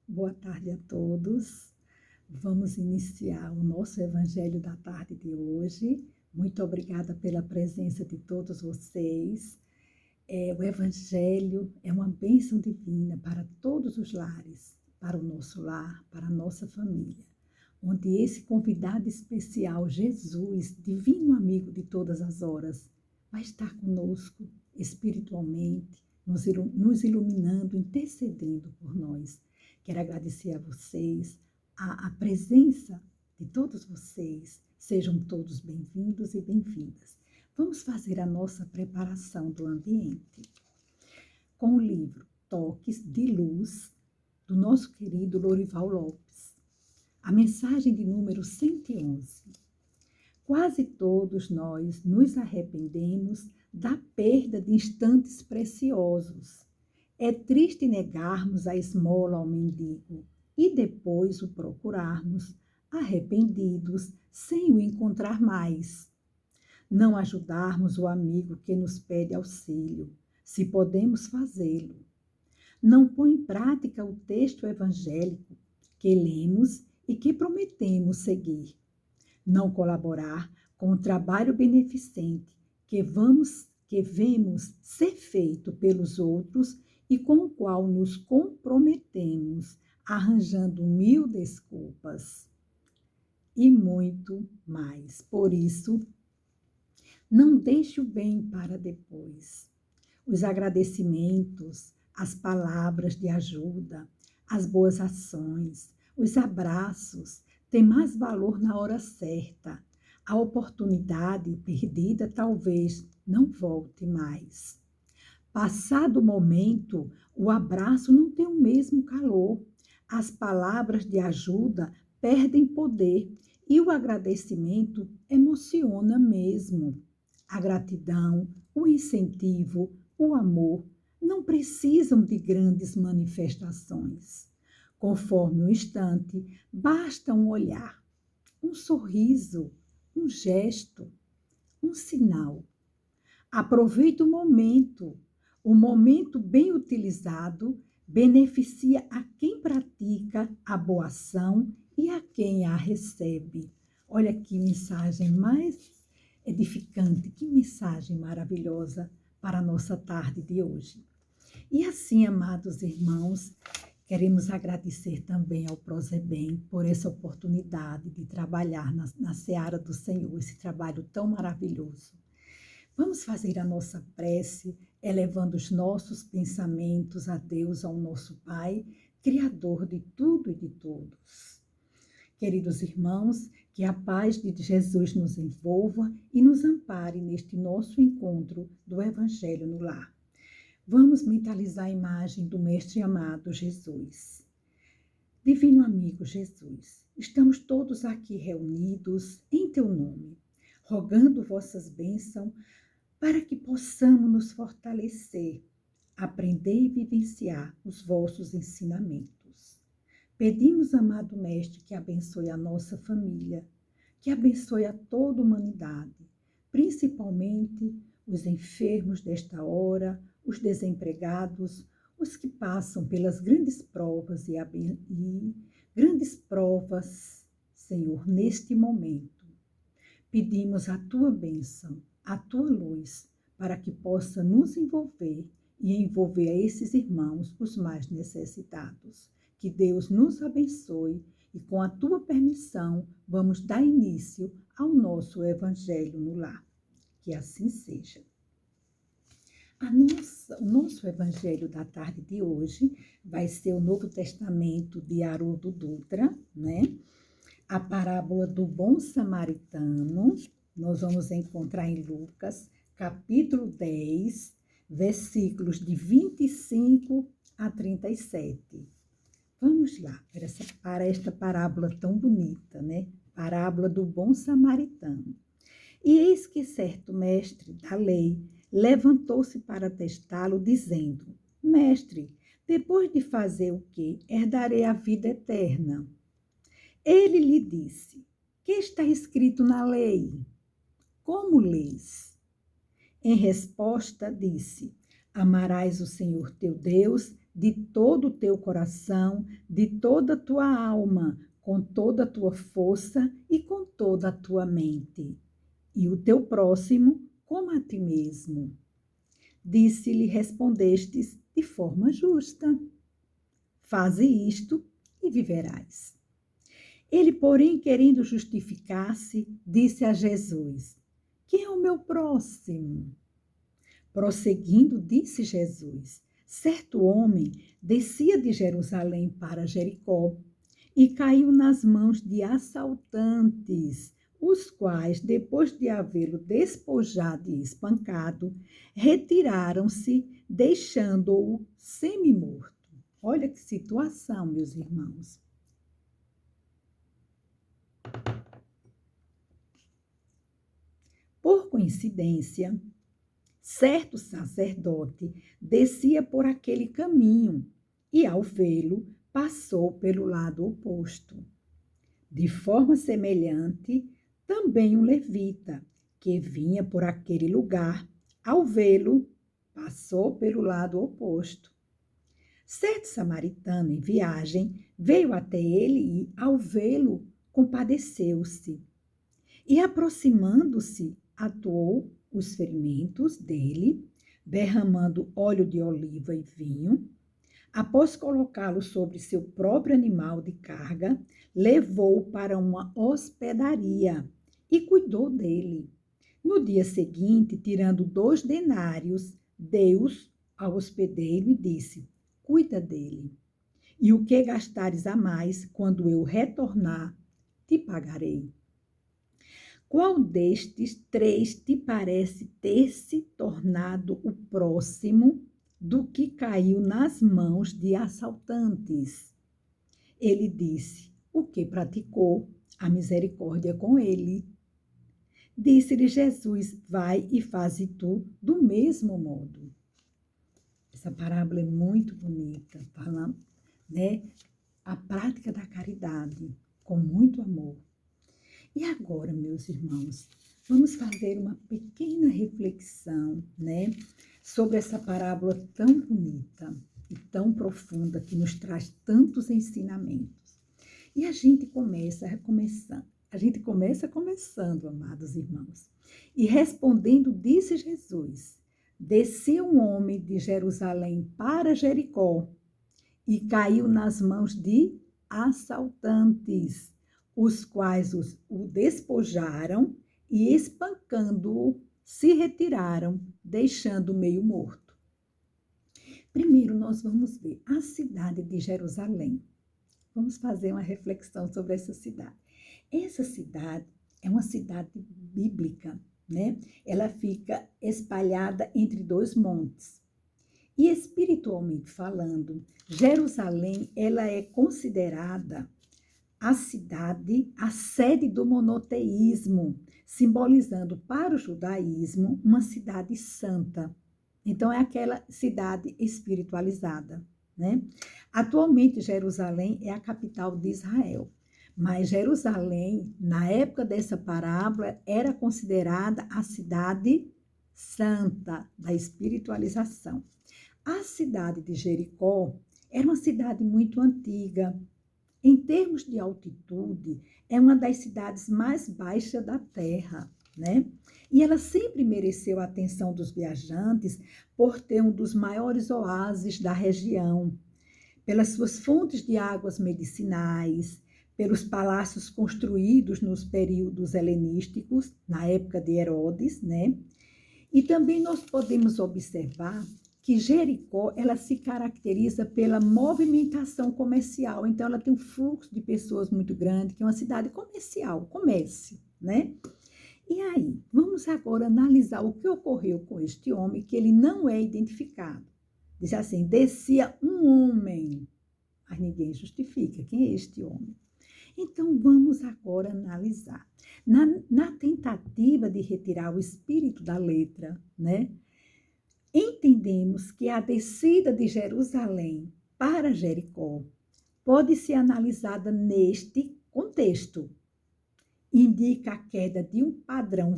Boa tarde a todos. Vamos iniciar o nosso Evangelho da tarde de hoje. Muito obrigada pela presença de todos vocês. O Evangelho é uma bênção divina para todos os lares, para o nosso lar, para a nossa família, onde esse convidado especial, Jesus, divino amigo de todas as horas, vai estar conosco espiritualmente, nos iluminando, intercedendo por nós. Quero agradecer a vocês, a presença de todos vocês. Sejam todos bem-vindos e bem-vindas. Vamos fazer a nossa preparação do ambiente com o livro Toques de Luz, do nosso querido Lorival Lopes. A mensagem de número 111. Quase todos nós nos arrependemos da perda de instantes preciosos. É triste negarmos a esmola ao mendigo e depois o procurarmos, arrependidos, sem o encontrar mais. Não ajudarmos o amigo que nos pede auxílio, se podemos fazê-lo. Não põe em prática o texto evangélico que lemos e que prometemos seguir. Não colaborar com o trabalho beneficente que vemos ser feito pelos outros e com o qual nos comprometemos, arranjando 1000 desculpas e muito mais. Por isso, não deixe o bem para depois. Os agradecimentos, as palavras de ajuda, as boas ações, os abraços têm mais valor na hora certa. A oportunidade perdida talvez não volte mais. Passado o momento, o abraço não tem o mesmo calor. As palavras de ajuda perdem poder e o agradecimento emociona mesmo. A gratidão, o incentivo, o amor não precisam de grandes manifestações. Conforme o instante, basta um olhar, um sorriso, um gesto, um sinal. Aproveite o momento bem utilizado beneficia a quem pratica a boa ação e a quem a recebe. Olha que mensagem mais edificante, que mensagem maravilhosa para a nossa tarde de hoje. E assim, amados irmãos, queremos agradecer também ao Prozebem por essa oportunidade de trabalhar na seara do Senhor, esse trabalho tão maravilhoso. Vamos fazer a nossa prece, elevando os nossos pensamentos a Deus, ao nosso Pai, Criador de tudo e de todos. Queridos irmãos, que a paz de Jesus nos envolva e nos ampare neste nosso encontro do Evangelho no lar. Vamos mentalizar a imagem do Mestre amado Jesus. Divino amigo Jesus, estamos todos aqui reunidos em teu nome, rogando vossas bênçãos para que possamos nos fortalecer, aprender e vivenciar os vossos ensinamentos. Pedimos, amado Mestre, que abençoe a nossa família, que abençoe a toda a humanidade, principalmente os enfermos desta hora, os desempregados, os que passam pelas grandes provas e grandes provas, Senhor, neste momento. Pedimos a tua bênção, a tua luz, para que possa nos envolver e envolver a esses irmãos, os mais necessitados. Que Deus nos abençoe e, com a tua permissão, vamos dar início ao nosso Evangelho no lar. Que assim seja. O nosso Evangelho da tarde de hoje vai ser o Novo Testamento de Haroldo Dutra, né? A parábola do bom samaritano. Nós vamos encontrar em Lucas, capítulo 10, versículos de 25 a 37. Vamos lá para esta parábola tão bonita, né? Parábola do bom samaritano. E eis que certo mestre da lei levantou-se para testá-lo, dizendo: Mestre, depois de fazer o que? Herdarei a vida eterna. Ele lhe disse: Que está escrito na lei? Como lês? Em resposta, disse: Amarás o Senhor teu Deus de todo o teu coração, de toda a tua alma, com toda a tua força e com toda a tua mente, e o teu próximo como a ti mesmo. Disse-lhe, respondestes de forma justa. Faze isto e viverás. Ele, porém, querendo justificar-se, disse a Jesus: quem é o meu próximo? Prosseguindo, disse Jesus: certo homem descia de Jerusalém para Jericó e caiu nas mãos de assaltantes, os quais, depois de havê-lo despojado e espancado, retiraram-se, deixando-o semi-morto. Olha que situação, meus irmãos. Por coincidência, certo sacerdote descia por aquele caminho e, ao vê-lo, passou pelo lado oposto. De forma semelhante, também um levita, que vinha por aquele lugar, ao vê-lo, passou pelo lado oposto. Certo samaritano em viagem veio até ele e, ao vê-lo, compadeceu-se. E, aproximando-se, atuou os ferimentos dele, derramando óleo de oliva e vinho. Após colocá-lo sobre seu próprio animal de carga, levou-o para uma hospedaria e cuidou dele. No dia seguinte, tirando 2 denários, deu-os ao hospedeiro e disse: cuida dele. E o que gastares a mais, quando eu retornar, te pagarei. Qual destes 3 te parece ter se tornado o próximo do que caiu nas mãos de assaltantes? Ele disse: o que praticou a misericórdia com ele. Disse-lhe Jesus: vai e faze tu do mesmo modo. Essa parábola é muito bonita, falando, né, a prática da caridade com muito amor. E agora, meus irmãos, vamos fazer uma pequena reflexão, né, sobre essa parábola tão bonita e tão profunda que nos traz tantos ensinamentos. E a gente começa começando, amados irmãos. E respondendo, disse Jesus: descia um homem de Jerusalém para Jericó e caiu nas mãos de assaltantes, os quais o despojaram e, espancando-o, se retiraram, deixando-o meio morto. Primeiro, nós vamos ver a cidade de Jerusalém. Vamos fazer uma reflexão sobre essa cidade. Essa cidade é uma cidade bíblica, né? Ela fica espalhada entre 2 montes. E espiritualmente falando, Jerusalém, ela é considerada a cidade, a sede do monoteísmo, simbolizando para o judaísmo uma cidade santa. Então, é aquela cidade espiritualizada, né? Atualmente, Jerusalém é a capital de Israel, mas Jerusalém, na época dessa parábola, era considerada a cidade santa da espiritualização. A cidade de Jericó era uma cidade muito antiga. Em termos de altitude, é uma das cidades mais baixas da Terra, né? E ela sempre mereceu a atenção dos viajantes por ter um dos maiores oásis da região, pelas suas fontes de águas medicinais, pelos palácios construídos nos períodos helenísticos, na época de Herodes, né? E também nós podemos observar que Jericó, ela se caracteriza pela movimentação comercial. Então, ela tem um fluxo de pessoas muito grande, que é uma cidade comercial, comércio, né? E aí, vamos agora analisar o que ocorreu com este homem, que ele não é identificado. Diz assim, descia um homem, mas ninguém justifica quem é este homem. Então, vamos agora analisar. Na tentativa de retirar o espírito da letra, né? Entendemos que a descida de Jerusalém para Jericó pode ser analisada neste contexto. Indica a queda de um padrão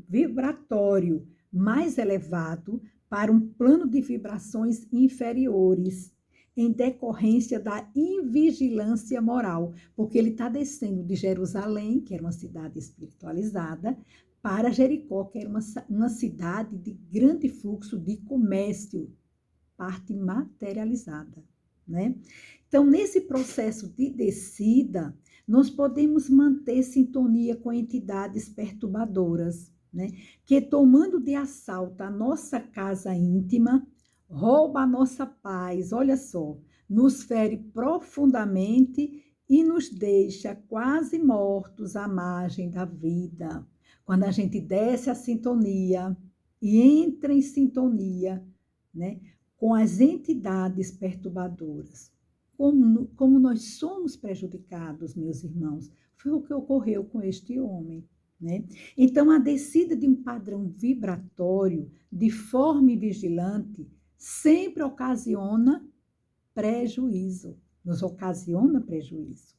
vibratório mais elevado para um plano de vibrações inferiores, em decorrência da invigilância moral, porque ele está descendo de Jerusalém, que era uma cidade espiritualizada, para Jericó, que era uma cidade de grande fluxo de comércio, parte materializada, né? Então, nesse processo de descida, nós podemos manter sintonia com entidades perturbadoras, né? Que tomando de assalto a nossa casa íntima, rouba a nossa paz, olha só, nos fere profundamente e nos deixa quase mortos à margem da vida. Quando a gente desce a sintonia e entra em sintonia, né, com as entidades perturbadoras. Como nós somos prejudicados, meus irmãos, foi o que ocorreu com este homem, né? Então, a descida de um padrão vibratório de forma vigilante sempre ocasiona prejuízo, nos ocasiona prejuízo,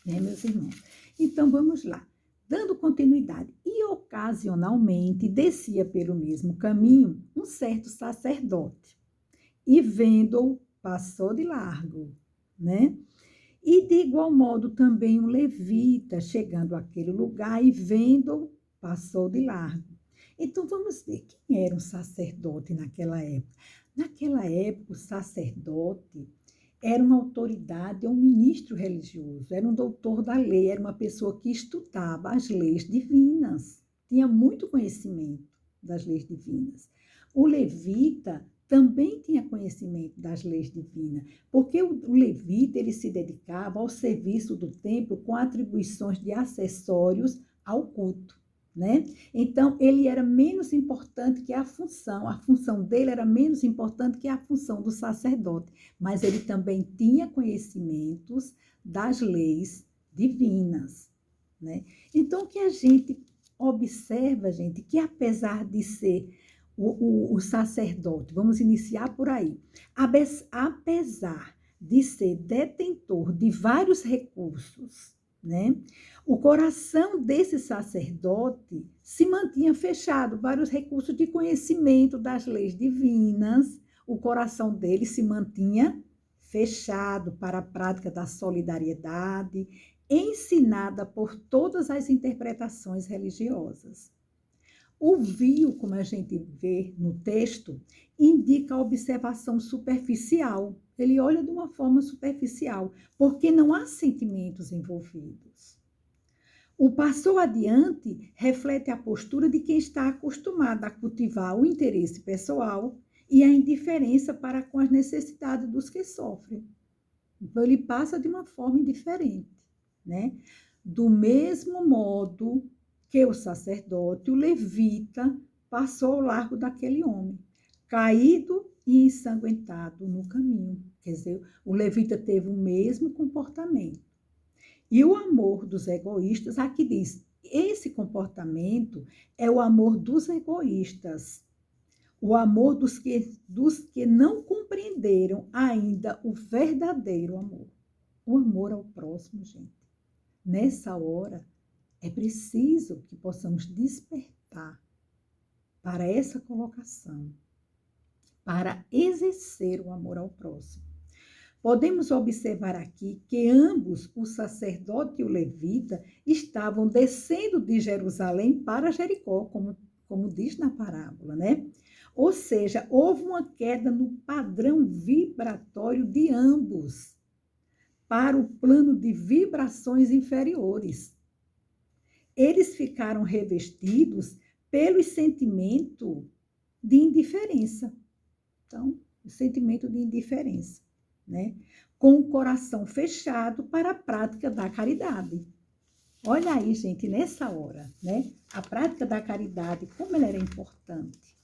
né, meus irmãos? Então, vamos lá. Dando continuidade, e ocasionalmente descia pelo mesmo caminho um certo sacerdote, e vendo-o, passou de largo, né? E de igual modo também um levita, chegando àquele lugar e vendo-o, passou de largo. Então vamos ver quem era um sacerdote naquela época. Naquela época, o sacerdote era uma autoridade, um ministro religioso, era um doutor da lei, era uma pessoa que estudava as leis divinas, tinha muito conhecimento das leis divinas. O levita também tinha conhecimento das leis divinas, porque o levita ele se dedicava ao serviço do templo com atribuições de acessórios ao culto, né? Então, ele era menos importante que a função dele era menos importante que a função do sacerdote, mas ele também tinha conhecimentos das leis divinas, né? Então, o que a gente observa, gente, que apesar de ser o sacerdote, vamos iniciar por aí, apesar de ser detentor de vários recursos, né? O coração desse sacerdote se mantinha fechado, vários recursos de conhecimento das leis divinas, o coração dele se mantinha fechado para a prática da solidariedade, ensinada por todas as interpretações religiosas. O vio, como a gente vê no texto, indica a observação superficial. Ele olha de uma forma superficial, porque não há sentimentos envolvidos. O passou adiante reflete a postura de quem está acostumado a cultivar o interesse pessoal e a indiferença para com as necessidades dos que sofrem. Então, ele passa de uma forma indiferente, né? Do mesmo modo que o sacerdote, o levita, passou ao largo daquele homem, caído e ensanguentado no caminho. Quer dizer, o levita teve o mesmo comportamento. E o amor dos egoístas, aqui diz, esse comportamento é o amor dos egoístas, o amor dos que não compreenderam ainda o verdadeiro amor. O amor ao próximo, gente. Nessa hora, é preciso que possamos despertar para essa colocação, para exercer o amor ao próximo. Podemos observar aqui que ambos, o sacerdote e o levita, estavam descendo de Jerusalém para Jericó, como diz na parábola, né? Ou seja, houve uma queda no padrão vibratório de ambos para o plano de vibrações inferiores. Eles ficaram revestidos pelo sentimento de indiferença. Então, o sentimento de indiferença, né? Com o coração fechado para a prática da caridade. Olha aí, gente, nessa hora, né? A prática da caridade, como ela era importante.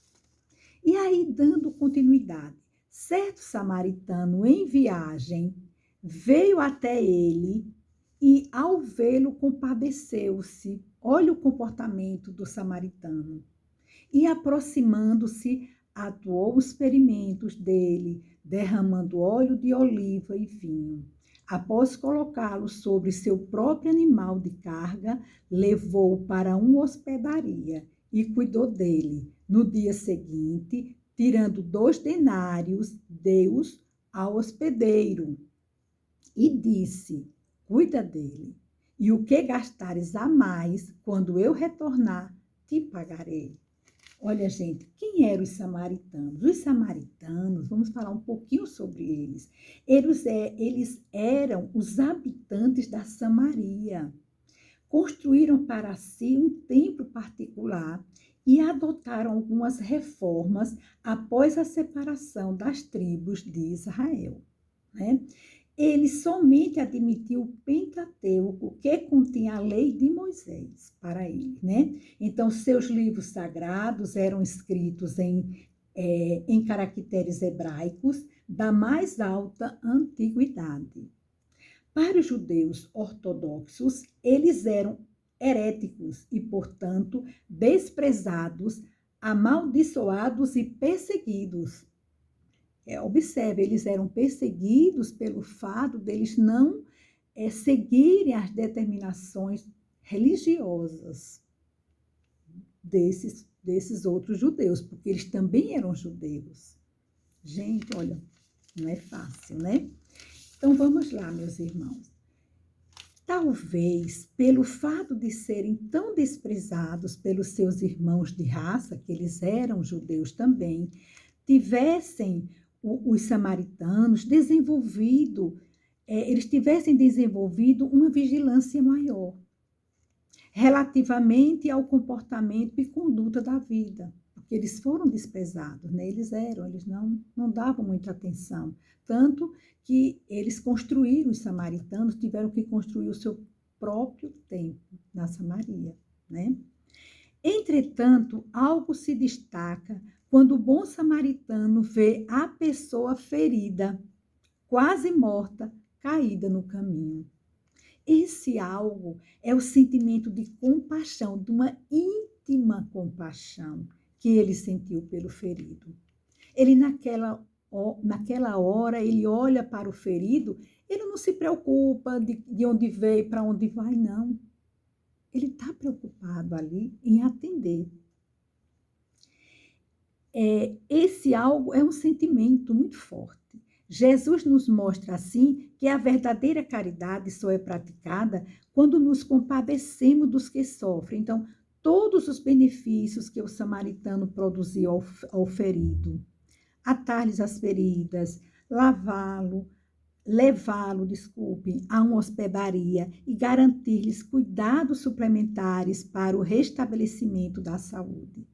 E aí, dando continuidade, certo samaritano em viagem veio até ele e, ao vê-lo, compadeceu-se. Olha o comportamento do samaritano. E, aproximando-se, atuou os ferimentos dele, derramando óleo de oliva e vinho. Após colocá-lo sobre seu próprio animal de carga, levou-o para uma hospedaria e cuidou dele. No dia seguinte, tirando 2 denários, deu-os ao hospedeiro e disse: cuida dele, e o que gastares a mais, quando eu retornar, te pagarei. Olha, gente, quem eram os samaritanos? Os samaritanos, vamos falar um pouquinho sobre eles. Eles eram os habitantes da Samaria. Construíram para si um templo particular e adotaram algumas reformas após a separação das tribos de Israel, né? Ele somente admitiu o Pentateuco, que continha a lei de Moisés para ele, né? Então, seus livros sagrados eram escritos em caracteres hebraicos da mais alta antiguidade. Para os judeus ortodoxos, eles eram heréticos e, portanto, desprezados, amaldiçoados e perseguidos. Observe, eles eram perseguidos pelo fato deles não seguirem as determinações religiosas desses outros judeus, porque eles também eram judeus. Gente, olha, não é fácil, né? Então, vamos lá, meus irmãos. Talvez, pelo fato de serem tão desprezados pelos seus irmãos de raça, que eles eram judeus também, tivessem os samaritanos eles tivessem desenvolvido uma vigilância maior relativamente ao comportamento e conduta da vida, porque eles foram desprezados, né? Eles não davam muita atenção, tanto que eles construíram, os samaritanos tiveram que construir o seu próprio templo na Samaria, né? Entretanto, algo se destaca quando o bom samaritano vê a pessoa ferida, quase morta, caída no caminho. Esse algo é o sentimento de compaixão, de uma íntima compaixão que ele sentiu pelo ferido. Ele, naquela hora, ele olha para o ferido, ele não se preocupa de onde veio, para onde vai, não. Ele está preocupado ali em atender. Esse algo é um sentimento muito forte. Jesus nos mostra, assim, que a verdadeira caridade só é praticada quando nos compadecemos dos que sofrem. Então, todos os benefícios que o samaritano produziu ao ferido, atar-lhes as feridas, levá-lo, a uma hospedaria e garantir-lhes cuidados suplementares para o restabelecimento da saúde.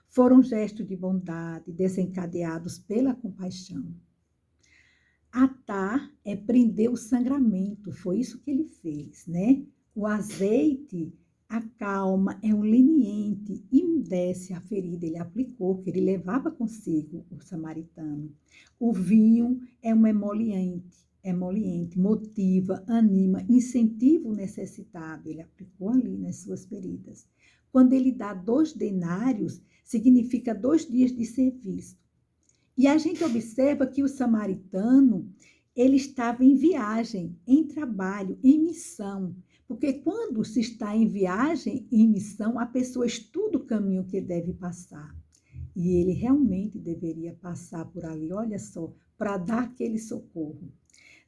Foram gestos de bondade desencadeados pela compaixão. Atar é prender o sangramento, foi isso que ele fez, né? O azeite acalma, é um leniente, umedece a ferida, ele aplicou, que ele levava consigo, o samaritano. O vinho é um emoliente, motiva, anima, incentiva o necessitado, ele aplicou ali nas suas feridas. Quando ele dá 2 denários, significa 2 dias de serviço. E a gente observa que o samaritano, ele estava em viagem, em trabalho, em missão. Porque quando se está em viagem, em missão, a pessoa estuda o caminho que deve passar. E ele realmente deveria passar por ali, olha só, para dar aquele socorro.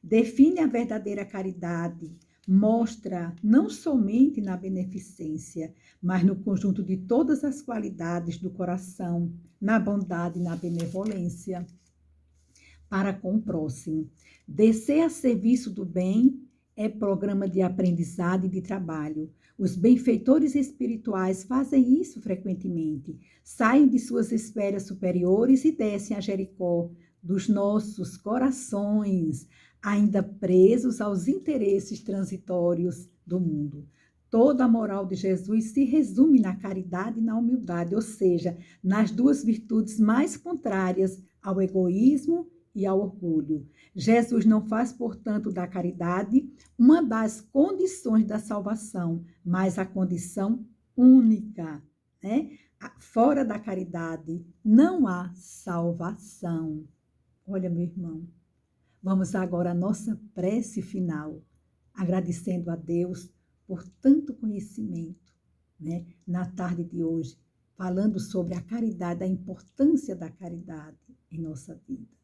Define a verdadeira caridade, mostra não somente na beneficência, mas no conjunto de todas as qualidades do coração, na bondade e na benevolência para com o próximo. Descer a serviço do bem é programa de aprendizado e de trabalho. Os benfeitores espirituais fazem isso frequentemente. Saem de suas esferas superiores e descem a Jericó dos nossos corações, ainda presos aos interesses transitórios do mundo. Toda a moral de Jesus se resume na caridade e na humildade, ou seja, nas 2 virtudes mais contrárias ao egoísmo e ao orgulho. Jesus não faz, portanto, da caridade uma das condições da salvação, mas a condição única, né? Fora da caridade não há salvação. Olha, meu irmão, vamos agora à nossa prece final, agradecendo a Deus por tanto conhecimento, né? Na tarde de hoje, falando sobre a caridade, a importância da caridade em nossa vida.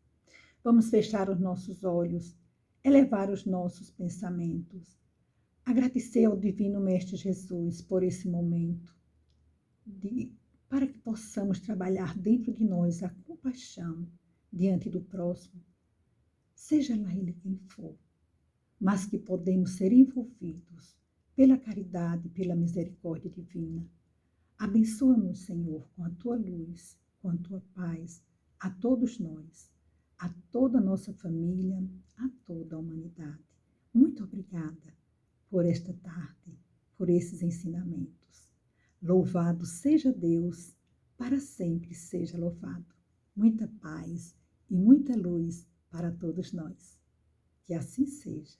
Vamos fechar os nossos olhos, elevar os nossos pensamentos, agradecer ao Divino Mestre Jesus por esse momento, para que possamos trabalhar dentro de nós a compaixão diante do próximo, seja lá ele quem for, mas que podemos ser envolvidos pela caridade, pela misericórdia divina. Abençoa-nos, Senhor, com a tua luz, com a tua paz, a todos nós, a toda a nossa família, a toda a humanidade. Muito obrigada por esta tarde, por esses ensinamentos. Louvado seja Deus, para sempre seja louvado. Muita paz e muita luz para todos nós. Que assim seja.